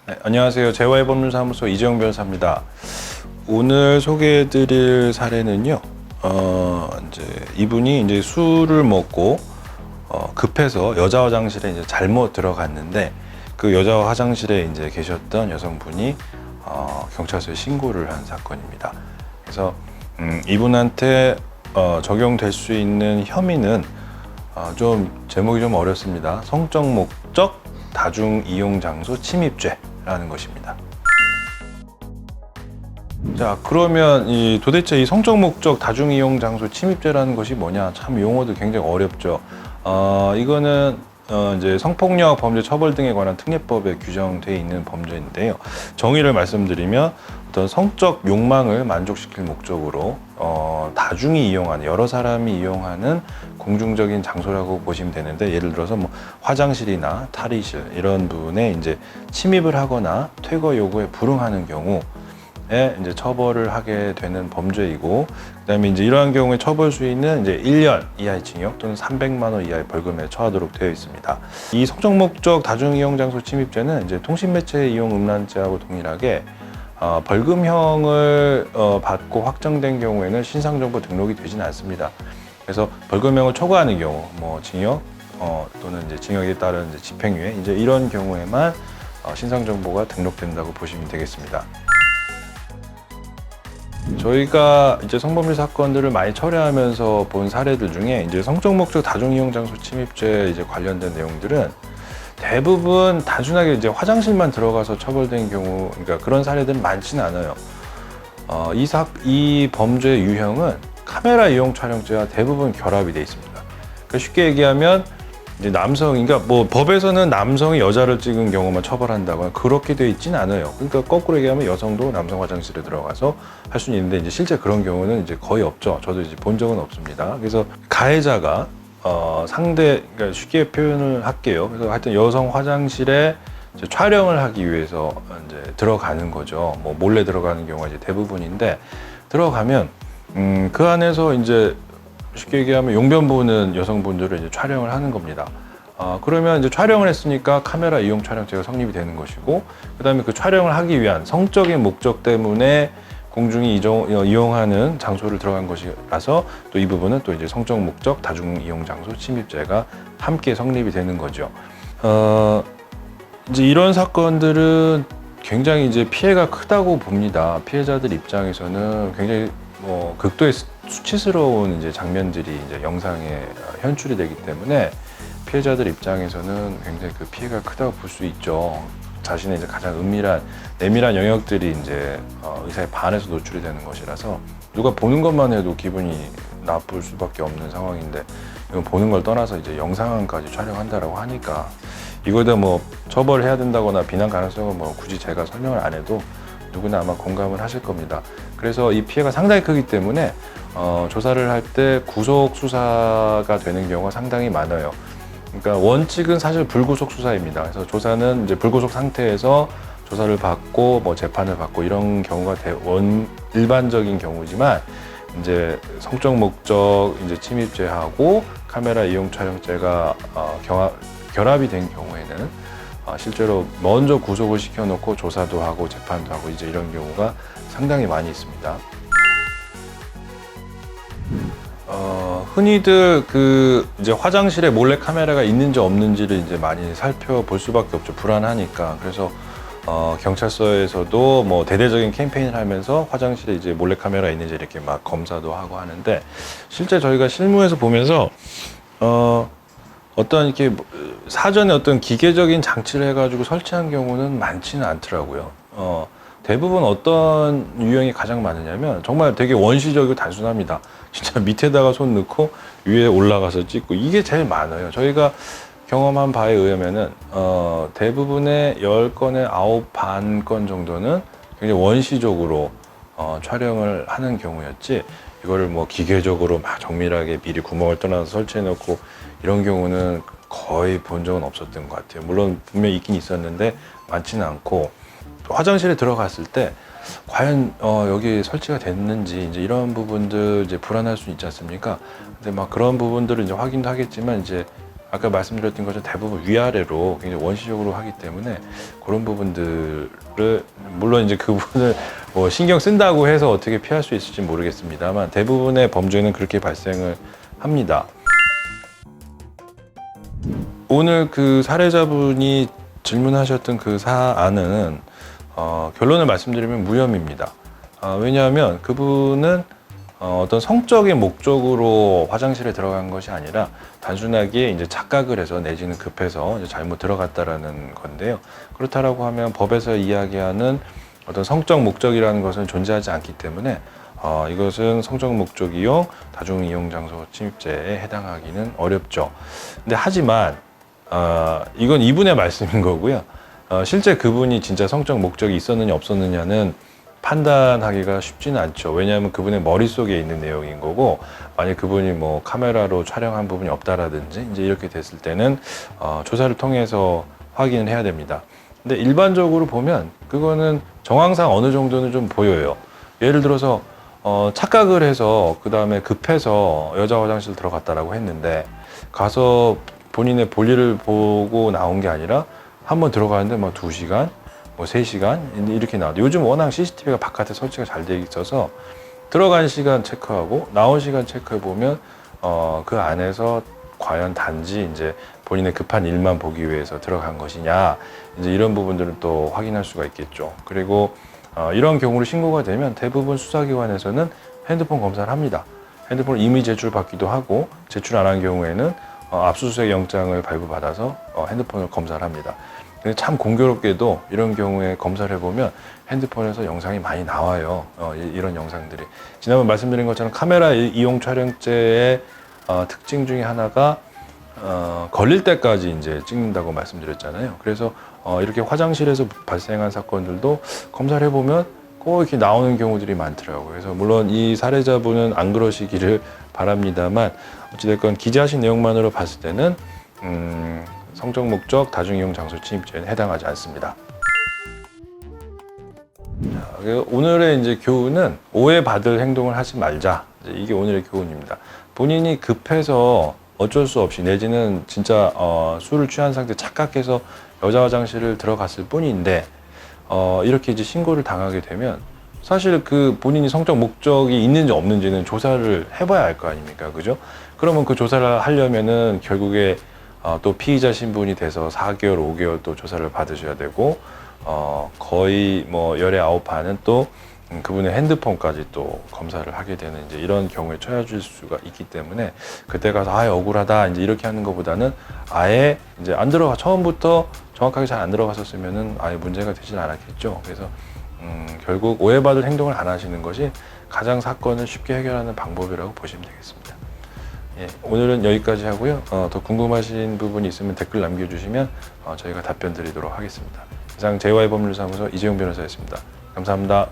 네, 안녕하세요. 재화의 법률사무소 이재용 변호사입니다. 오늘 소개해드릴 사례는요. 이제 이분이 이제 술을 먹고 급해서 여자 화장실에 이제 잘못 들어갔는데 그 여자 화장실에 이제 계셨던 여성분이 경찰서에 신고를 한 사건입니다. 그래서 이분한테 적용될 수 있는 혐의는 좀 제목이 좀 어렵습니다. 성적 목적 다중 이용 장소 침입죄라는 것입니다. 자, 그러면 도대체 이 성적 목적 다중 이용 장소 침입죄라는 것이 뭐냐? 참 용어도 굉장히 어렵죠. 이거는 이제 성폭력 범죄 처벌 등에 관한 특례법에 규정되어 있는 범죄인데요. 정의를 말씀드리면 어떤 성적 욕망을 만족시킬 목적으로 다중이 이용하는, 여러 사람이 이용하는 공중적인 장소라고 보시면 되는데, 예를 들어서 뭐 화장실이나 탈의실 이런 부분에 이제 침입을 하거나 퇴거 요구에 불응하는 경우에 이제 처벌을 하게 되는 범죄이고, 그다음에 이제 이러한 경우에 처벌 수위는 이제 1년 이하의 징역 또는 300만 원 이하의 벌금에 처하도록 되어 있습니다. 이 성적 목적 다중 이용 장소 침입죄는 이제 통신매체 이용 음란죄하고 동일하게 벌금형을 받고 확정된 경우에는 신상정보 등록이 되지는 않습니다. 그래서 벌금형을 초과하는 경우, 뭐 징역 또는 이제 징역에 따른 이제 집행유예, 이제 이런 경우에만 신상정보가 등록된다고 보시면 되겠습니다. 저희가 이제 성범죄 사건들을 많이 처리하면서 본 사례들 중에 이제 성적 목적 다중 이용 장소 침입죄 이제 관련된 내용들은 대부분 단순하게 이제 화장실만 들어가서 처벌된 경우, 그러니까 그런 사례들은 많지는 않아요. 이 범죄의 유형은 카메라 이용 촬영죄와 대부분 결합이 돼 있습니다. 그러니까 쉽게 얘기하면 이제 그러니까 뭐 법에서는 남성이 여자를 찍은 경우만 처벌한다거나 그렇게 돼 있지는 않아요. 그러니까 거꾸로 얘기하면 여성도 남성 화장실에 들어가서 할 수는 있는데 이제 실제 그런 경우는 이제 거의 없죠. 저도 이제 본 적은 없습니다. 그래서 가해자가 그러니까 쉽게 표현을 할게요. 그래서 하여튼 여성 화장실에 이제 촬영을 하기 위해서 이제 들어가는 거죠. 뭐 몰래 들어가는 경우가 이제 대부분인데, 들어가면 그 안에서 이제 쉽게 얘기하면 용변 보는 여성분들을 이제 촬영을 하는 겁니다. 그러면 이제 촬영을 했으니까 카메라 이용 촬영죄가 성립이 되는 것이고, 그다음에 그 촬영을 하기 위한 성적인 목적 때문에 공중이 이용하는 장소를 들어간 것이라서 또 이 부분은 또 이제 성적 목적 다중 이용 장소 침입죄가 함께 성립이 되는 거죠. 이제 이런 사건들은 굉장히 이제 피해가 크다고 봅니다. 피해자들 입장에서는 굉장히 극도의 수치스러운 이제 장면들이 이제 영상에 현출이 되기 때문에 피해자들 입장에서는 굉장히 그 피해가 크다고 볼 수 있죠. 자신의 이제 가장 내밀한 영역들이 이제 의사의 반에서 노출이 되는 것이라서 누가 보는 것만 해도 기분이 나쁠 수밖에 없는 상황인데, 이건 보는 걸 떠나서 이제 영상까지 촬영한다라고 하니까 이거에 뭐 처벌해야 된다거나 비난 가능성은 뭐 굳이 제가 설명을 안 해도 누구나 아마 공감을 하실 겁니다. 그래서 이 피해가 상당히 크기 때문에 조사를 할 때 구속 수사가 되는 경우가 상당히 많아요. 그러니까 원칙은 사실 불구속 수사입니다. 그래서 조사는 이제 불구속 상태에서 조사를 받고 뭐 재판을 받고 이런 경우가 일반적인 경우지만, 이제 성적 목적 이제 침입죄하고 카메라 이용 촬영죄가 결합이 된 경우에는 실제로 먼저 구속을 시켜놓고 조사도 하고 재판도 하고 이제 이런 경우가 상당히 많이 있습니다. 흔히들 이제 화장실에 몰래 카메라가 있는지 없는지를 이제 많이 살펴볼 수밖에 없죠. 불안하니까. 그래서 경찰서에서도 뭐 대대적인 캠페인을 하면서 화장실에 이제 몰래 카메라 있는지 이렇게 막 검사도 하고 하는데, 실제 저희가 실무에서 보면서 어떤 이렇게 사전에 어떤 기계적인 장치를 해가지고 설치한 경우는 많지는 않더라고요. 대부분 어떤 유형이 가장 많으냐면 정말 되게 원시적이고 단순합니다. 진짜 밑에다가 손 넣고 위에 올라가서 찍고, 이게 제일 많아요. 저희가 경험한 바에 의하면은 대부분의 10건에 9, 반 건 정도는 굉장히 원시적으로 촬영을 하는 경우였지, 이거를 뭐 기계적으로 막 정밀하게 미리 구멍을 뚫어서 설치해 놓고 이런 경우는 거의 본 적은 없었던 것 같아요. 물론 분명히 있긴 있었는데 많지는 않고, 화장실에 들어갔을 때 과연 여기 설치가 됐는지 이제 이런 부분들 이제 불안할 수 있지 않습니까? 근데 막 그런 부분들을 이제 확인도 하겠지만, 이제 아까 말씀드렸던 것처럼 대부분 위아래로 굉장히 원시적으로 하기 때문에 그런 부분들을 물론 이제 그 부분을 뭐 신경 쓴다고 해서 어떻게 피할 수 있을지 모르겠습니다만 대부분의 범죄는 그렇게 발생을 합니다. 오늘 그 사례자분이 질문하셨던 그 사안은 결론을 말씀드리면 무혐의입니다. 왜냐하면 그분은 어떤 성적인 목적으로 화장실에 들어간 것이 아니라 단순하게 이제 착각을 해서 내지는 급해서 이제 잘못 들어갔다라는 건데요. 그렇다라고 하면 법에서 이야기하는 어떤 성적 목적이라는 것은 존재하지 않기 때문에 이것은 성적 목적 이용, 다중 이용 장소 침입죄에 해당하기는 어렵죠. 근데 하지만 이건 이분의 말씀인 거고요. 실제 그분이 진짜 성적 목적이 있었느냐 없었느냐는 판단하기가 쉽지는 않죠. 왜냐하면 그분의 머릿속에 있는 내용인 거고, 만약 그분이 뭐 카메라로 촬영한 부분이 없다라든지 이제 이렇게 됐을 때는 조사를 통해서 확인을 해야 됩니다. 근데 일반적으로 보면 그거는 정황상 어느 정도는 좀 보여요. 예를 들어서 착각을 해서 그 다음에 급해서 여자 화장실 들어갔다라고 했는데 가서 본인의 볼일을 보고 나온 게 아니라 한번 들어가는데 뭐 2시간, 뭐 3시간 이렇게 나와요. 요즘 워낙 CCTV가 바깥에 설치가 잘 돼 있어서 들어간 시간 체크하고 나온 시간 체크해 보면 그 안에서 과연 단지 이제 본인의 급한 일만 보기 위해서 들어간 것이냐, 이제 이런 부분들은 또 확인할 수가 있겠죠. 그리고 이런 경우로 신고가 되면 대부분 수사기관에서는 핸드폰 검사를 합니다. 핸드폰을 이미 제출받기도 하고 제출 안 한 경우에는 압수수색 영장을 발부받아서 핸드폰을 검사를 합니다. 근데 참 공교롭게도 이런 경우에 검사를 해보면 핸드폰에서 영상이 많이 나와요. 이런 영상들이. 지난번 말씀드린 것처럼 카메라 이용 촬영죄의 특징 중에 하나가 걸릴 때까지 이제 찍는다고 말씀드렸잖아요. 그래서 이렇게 화장실에서 발생한 사건들도 검사를 해보면 꼭 이렇게 나오는 경우들이 많더라고요. 그래서 물론 이 사례자분은 안 그러시기를 바랍니다만 어찌됐건 기재하신 내용만으로 봤을 때는 성적 목적 다중이용 장소 침입죄는 해당하지 않습니다. 오늘의 이제 교훈은 오해받을 행동을 하지 말자. 이게 오늘의 교훈입니다. 본인이 급해서 어쩔 수 없이 내지는 진짜 술을 취한 상태 착각해서 여자 화장실을 들어갔을 뿐인데 이렇게 이제 신고를 당하게 되면 사실 그 본인이 성적 목적이 있는지 없는지는 조사를 해봐야 할 거 아닙니까, 그죠? 그러면 그 조사를 하려면은 결국에 또 피의자 신분이 돼서 4개월, 5개월 또 조사를 받으셔야 되고 거의 뭐 열의 9판은 또 그분의 핸드폰까지 또 검사를 하게 되는 이제 이런 경우에 처해질 수가 있기 때문에 그때 가서 억울하다 이제 이렇게 하는 것보다는 아예 이제 안 들어가 처음부터 정확하게 잘 안 들어갔었으면은 아예 문제가 되진 않았겠죠. 그래서 결국 오해받을 행동을 안 하시는 것이 가장 사건을 쉽게 해결하는 방법이라고 보시면 되겠습니다. 예, 오늘은 여기까지 하고요. 더 궁금하신 부분이 있으면 댓글 남겨주시면 저희가 답변 드리도록 하겠습니다. 이상 JY 법률사무소 이재용 변호사였습니다. 감사합니다.